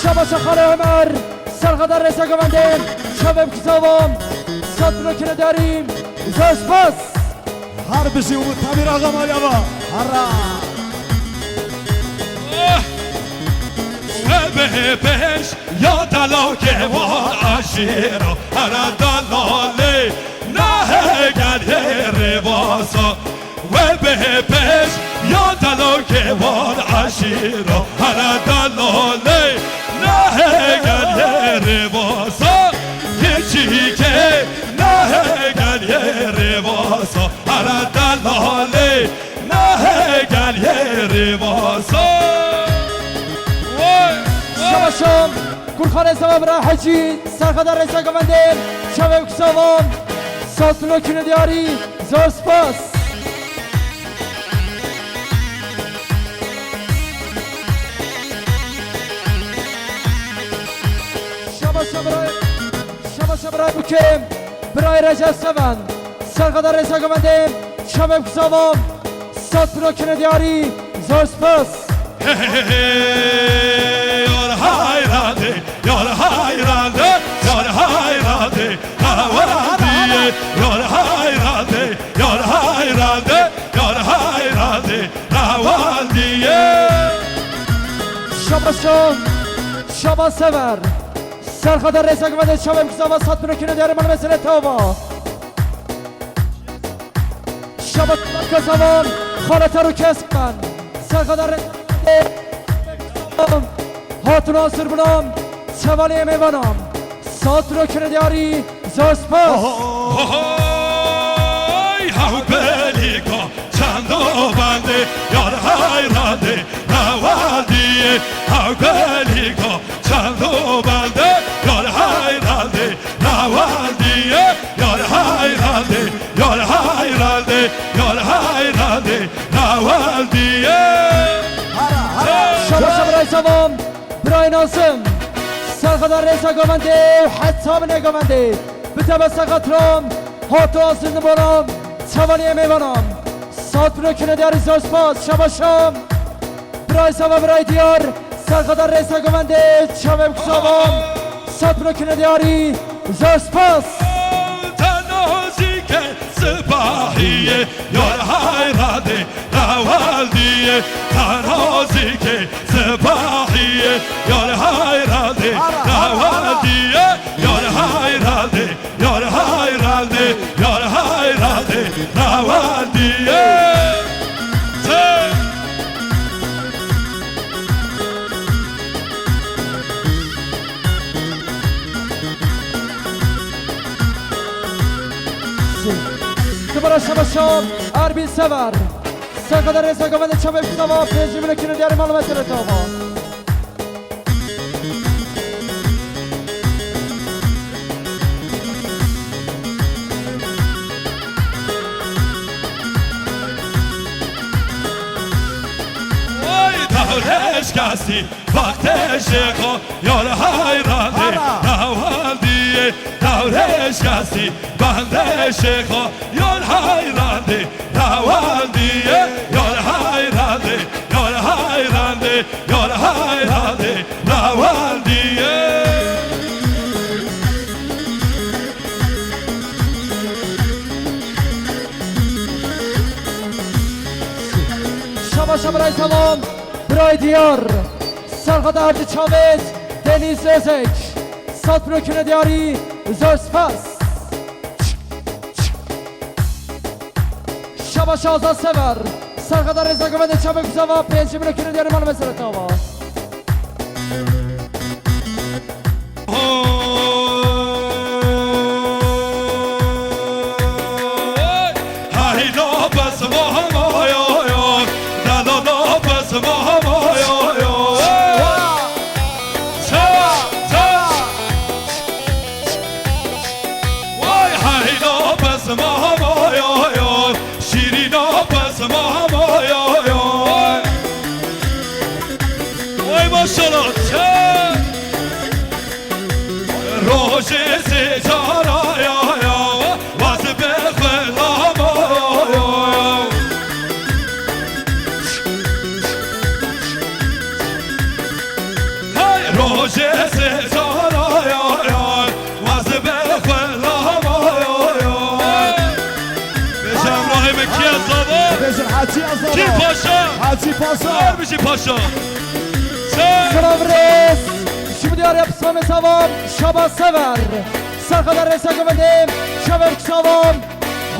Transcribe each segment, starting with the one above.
شباش خاله عمر سرقدر رسا گوندیم شبم کتابم سات رو کنه داریم زاش پس هر بشی و تامیر آقا مالیابا هرا به بهش یا دلاگه و عشیر هر دلاله نه گل رواسا و به بهش یا دلاگه و عشیر هر دلاله نه گل رواسا کشی که نه گل رواسا هر دلاله نه گل رواسا شباشم گلخانه زمان برای حجی سرقدر رسا گوندیم شبم کتابم سات رو کنه دیاری زاش پس شباشم برای بکم برای رجب سوان سرقدر رسا گوندیم شبم کتابم سات رو کنه دیاری زاش پس Yar hayrade, yar hayrade, yar hayrade, havadiye, yar hayrade, yar hayrade, yar hayrade, havadiye. شباشم شبا سور سرخدر رسا گوندیم شبم کتابم سات رو کنه دیاری من مثل توبا شبا کسامان خالت رو کسب من سرخدر هاتون آسر بنام سوالی میوانم سات رو کنه دیاری زاش پس Hav belika çando bende yar hayrade havadiye Hav belika çando bende yar hayrade havadiye Yar hayrade yar hayrade yar hayrade havadiye شبا برای سوام برای ناسم سرخدر رسا گوندیم حساب نگوندیم به تبه سقطرم هاتو آسر نبارم سوالی میوانم سات رو کنه دیاری زاش پاس شباشم برای سوا برای دیار سرخدر رسا گوندیم شبم کسابم سات رو کنه دیاری زاش پاس تنازی که سپاهیه یار hayrade havadiye تنازی که سپاهیه یار hayrade havadiye یار hayrade یار hayrade یار hayrade havadiye دوباره شباشم عربی سور سرقدر رسا گوندیم شبم کتابم پیجی منو کنه دیاری معلومت رتابا دورش کسی وقتش خو یار حیرانه نوالدیه دورش کسی بندش خو یار حیرانه نوالدیه یار حیرانه یار حیرانه یار حیرانه نوالدیه شباشم برای سوام برای دیار سرخدر هرچی چاوز دنیز رزک سات رو کنه دیاری زاش پس شباش آزاد سور سرخدر رزا گوندیم شبم کسابم پیجی منو کنه دیاری معلومت رتابا روشه سجار آی آی آی واسه بخواه آی آی آی بشم راهی به کی از آبا بشن حاجی از کی آبا پاشا حاجی پاسا هر بشی پاشا سلام رس شما دیاری اپسام سوام شبا سور سرخدر رسا گوندیم شبر کساوام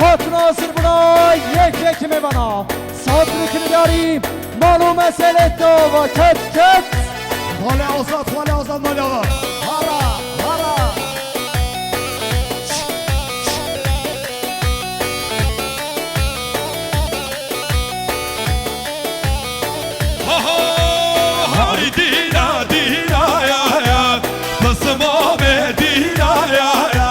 هاتون آسر بنا یک میبانا ساتونو کنی داری مالو مسئله تو و کت کت خاله آزاد مالی آقا هارا هارا های دینا دینا یا یا بسما به دینا یا یا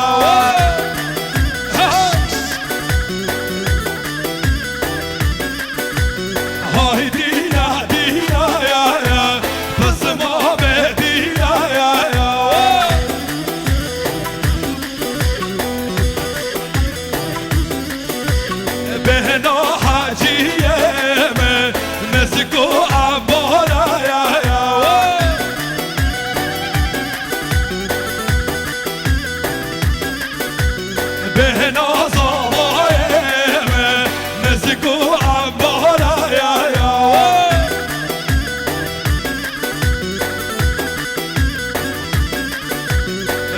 های دینا دینا یا یا بسما به دینا یا یا بهنا حاجیه مسکو عبارا یا یا بهنا زمایه مسکو عبارا یا یا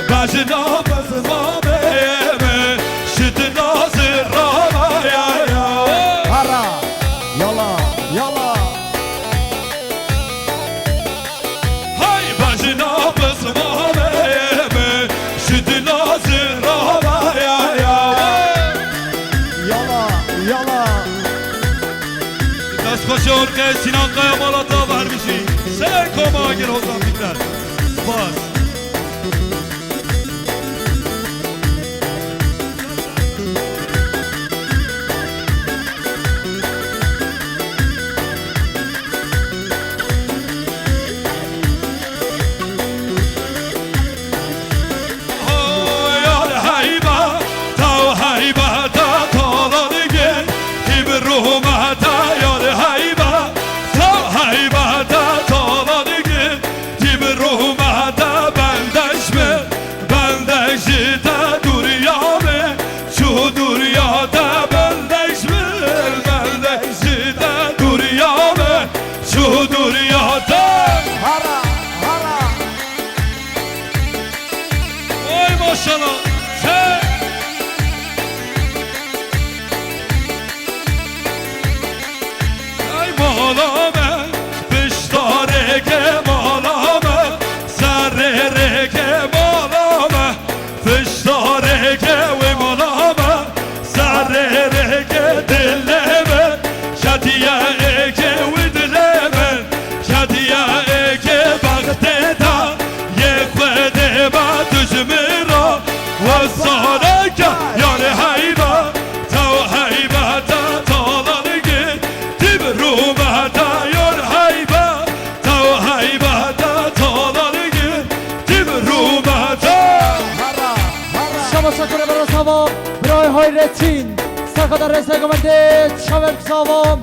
بجنا بزمامه شد نازر راما یا یا هارا یالا یالا های بجنا بزمامه شد نازر راما یا یا یالا یالا دست خوش ارقه سینان قیامالاتا برمیشی سر کما اگر حوزم بیتر باز هارا هارا Oy maşallah. Sen. Ay malame, piştare ke malame, sarre ke malame, piştare ke ve malame, sarre ke dilleme, şadiye ke ve dilleme, şadiye ke bagdeda, ye khwede ba tujmira, ve saraka yani hayba, tav hayba ta talanı git, tibruma ta yon hayba, tav hayba ta talanı git, tibruma ta. هارا هارا شما سکونه برا سوام برای های رتین سرخدر رسا گونده شبر کساوام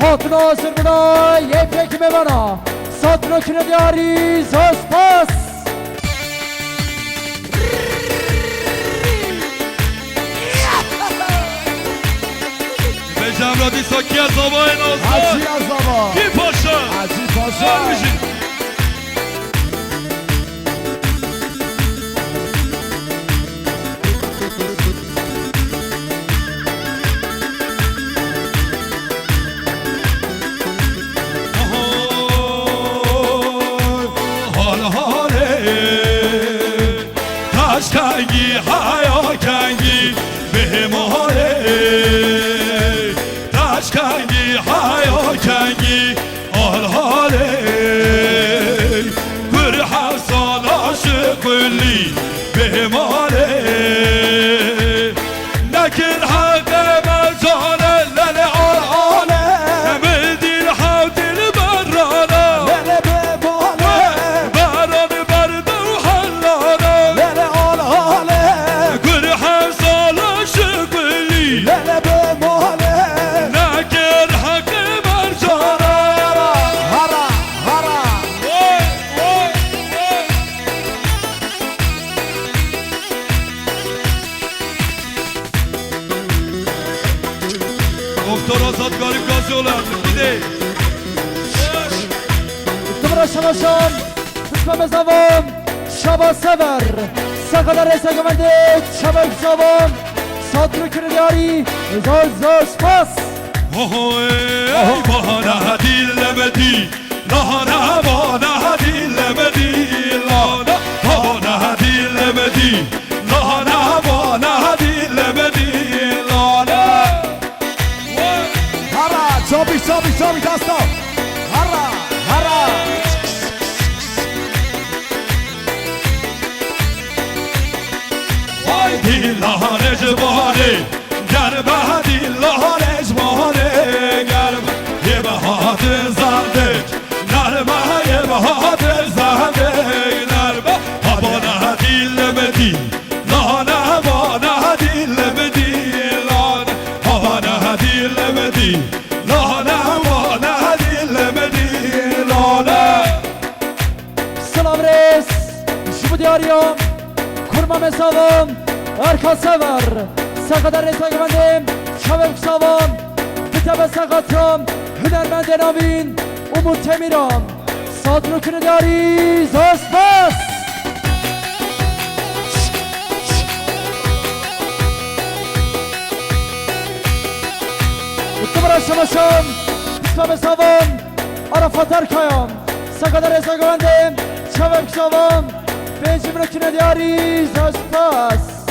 هاتون آسر بنا یک میبانا ساتونو کنی دیاری زاز پاس به جمرادی ساکی از آبای نازد حاجی از آبا کی پاشا حاجی پاسا هر بشین حال حاله تشکنگی حیا کنگی به ماله تشکنگی حیا کنگی حال حاله پر حسان عاشق کلی به ماله نکن حق مزانه لل آله نمیدین حوتیل برانه لله بباله برانه برده و حلاله لله آل حاله برای شما شام بسم زبان شبا سبر سقدر رسا گمنده شبا زبان صادر کردیاری زار سپاس بانه دیلمدی لانا بانه دیلمدی لانا بانه دیلمدی لانا بانه دیلمدی لانا هرا چابی دستا هرا وای دیلان جوانه گربه دیلان جوانه گربه یه بهادر زنده نرمه یه بهادر زنده نرمه بانه دیلمدی لانا بانه دیلمدی لانا بانه دیلمدی لانا بانه دیلمدی لانا سلام رس شبو دیاریام کرما مساوام ارکا سور سقدر رسا گمنده شبا سوام بتب سقاطرام هنرمند ناوین امود تمیرام صادر کردیاری زار سپاس برای شما شام بسم سوام عرفات ارکایام سقدر رسا گمنده شبا سوام به جبر کردیاری زار سپاس